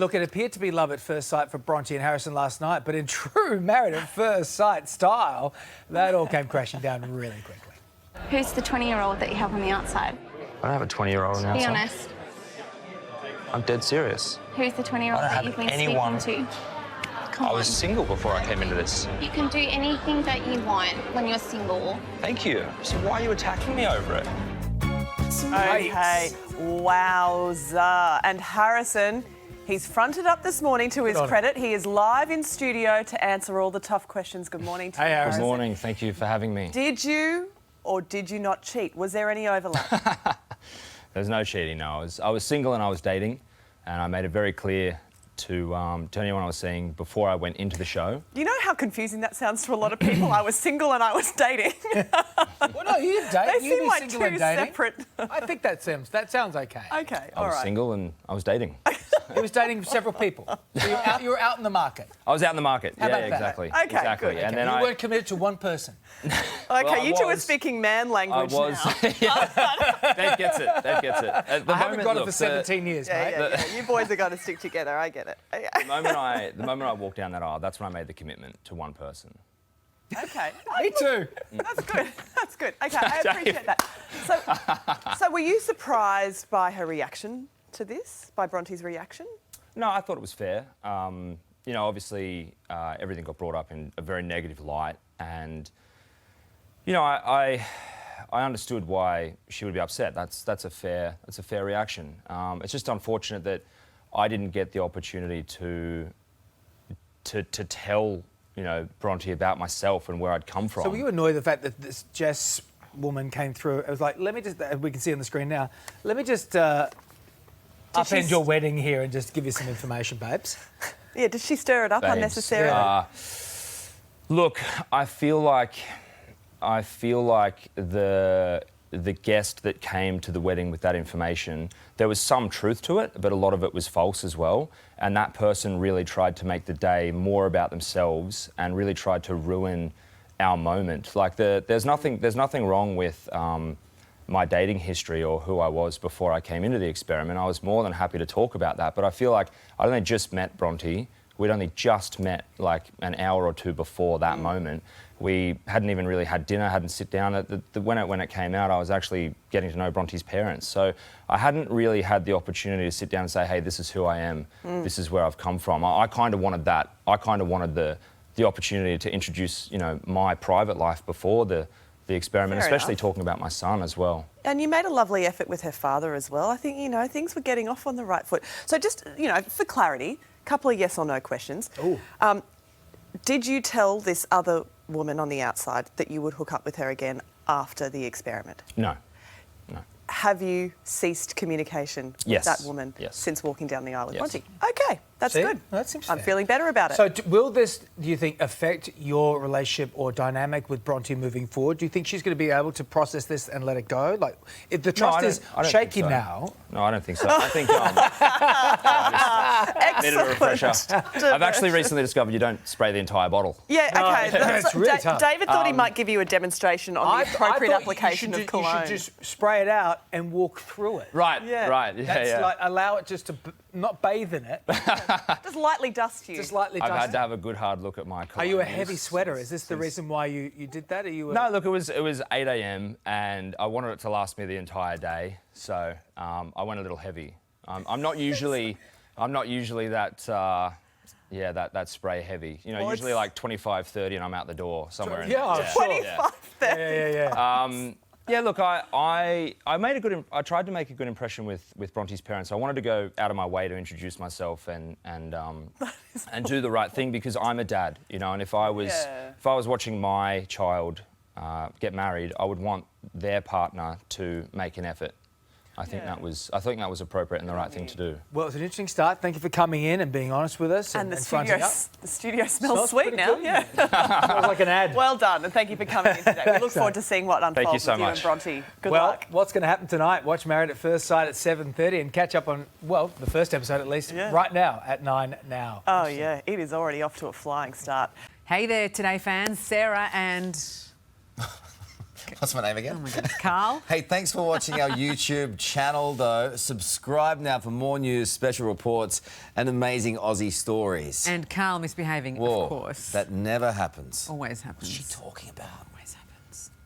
Look, it appeared to be love at first sight for Bronte and Harrison last night, but in true married at first sight style, that all came crashing down really quickly. Who's the 20-year-old that you have on the outside? I don't have a 20-year-old on the outside. Be honest. I'm dead serious. Who's the 20-year-old that you've been speaking to? Come I was on. single before I came into this. You can do anything that you want when you're single. Thank you. So why are you attacking me over it? Okay, wowza. And Harrison, he's fronted up this morning to his credit. He is live in studio to answer all the tough questions. Good morning to you, Harrison. Good morning. Thank you for having me. Did you or did you not cheat? Was there any overlap? There's no cheating, no. I was single and I was dating, and I made it very clear to anyone I was seeing before I went into the show. You know how confusing that sounds to a lot of people? I was single and I was dating. Well, no, you date. They you seem be like single two and dating. separate... I think that sounds okay. Okay, I all was right. single and I was dating. He was dating several people. So you were out in the market. I was out in the market. How about that? Exactly. Okay, exactly. good. And then You weren't committed to one person. Okay, Well, you two are was. speaking man language now. Yeah. Dave gets it. Dave gets it. At the I haven't moment, got it look, for 17 years, mate. Yeah. You boys are going to stick together. I get it. The moment I walked down that aisle, that's when I made the commitment to one person. Okay. Me too. That's good. That's good. Okay, I appreciate that. So were you surprised by her reaction to this, by Bronte's reaction? No, I thought it was fair. You know, obviously, everything got brought up in a very negative light, and you know, I understood why she would be upset. That's a fair reaction. It's just unfortunate that I didn't get the opportunity to tell, you know, Bronte about myself and where I'd come from. So were you annoyed at the fact that this Jess woman came through? It was like, let me just, we can see on the screen now, let me just upend your wedding here and just give you some information, babes. Yeah, did she stir it up Babes. unnecessarily? Yeah. Look, I feel like the guest that came to the wedding with that information, there was some truth to it, but a lot of it was false as well. And that person really tried to make the day more about themselves and really tried to ruin our moment. Like there's nothing wrong with my dating history or who I was before I came into the experiment. I was more than happy to talk about that. But I feel like I'd only just met Bronte. We'd only just met like an hour or two before that moment. We hadn't even really had dinner, hadn't sit down. When it came out, I was actually getting to know Bronte's parents. So I hadn't really had the opportunity to sit down and say, hey, this is who I am, this is where I've come from. I kind of wanted that. I kind of wanted the opportunity to introduce, you know, my private life before the experiment, Fair especially enough. talking about my son as well. And you made a lovely effort with her father as well. I think, you know, things were getting off on the right foot. So just, you know, for clarity, a couple of yes or no questions. Ooh. Did you tell this other woman on the outside that you would hook up with her again after the experiment? No. Have you ceased communication with Yes. that woman Yes. since walking down the aisle with Yes. Bronte? Okay, that's See? good. That seems I'm fair. feeling better about it. So will this, do you think, affect your relationship or dynamic with Bronte moving forward? Do you think she's going to be able to process this and let it go? Like, if the trust is I don't shaky think so. now... No, I don't think so. I think bit of a refresher. I've actually recently discovered you don't spray the entire bottle. Yeah, okay. That's really tough. David thought he might give you a demonstration on the appropriate thought application of cologne. You should just spray it out and walk through it. Right, Yeah. right. Yeah, That's yeah. like, allow it just to not bathe in it, Just lightly dust you. just lightly I've dust had it. to have a good hard look at my Are you a colognes heavy sweater? Is this the reason why you did that? Are you? No, look, it was 8 a.m. and I wanted it to last me the entire day, so I went a little heavy. I'm not usually that. That spray heavy. You know, Well, usually it's- like 25, 30 and I'm out the door somewhere. Yeah, I'm sure. 25 there. Yeah. Yeah, look, I tried to make a good impression with Bronte's parents. I wanted to go out of my way to introduce myself and do the right thing because I'm a dad, you know. And if I was watching my child get married, I would want their partner to make an effort. I think that was appropriate and the right thing to do. Well, it's an interesting start. Thank you for coming in and being honest with us. And the fronting up. studio smells Smells sweet pretty now. good. Yeah. Smells like an ad. Well done, and thank you for coming in today. We look forward to seeing what unfolds you so with you and much. Bronte. Good Well, luck. what's going to happen tonight? Watch Married at First Sight at 7:30 and catch up on, well, the first episode at least, right now at 9 now. Oh, yeah, it is already off to a flying start. Hey there, Today fans. Sarah and... What's my name again? Oh my goodness, Karl. Hey, thanks for watching our YouTube channel, though. Subscribe now for more news, special reports, and amazing Aussie stories. And Karl misbehaving, Whoa, of course. that never happens. Always happens. What's she talking about? Always happens.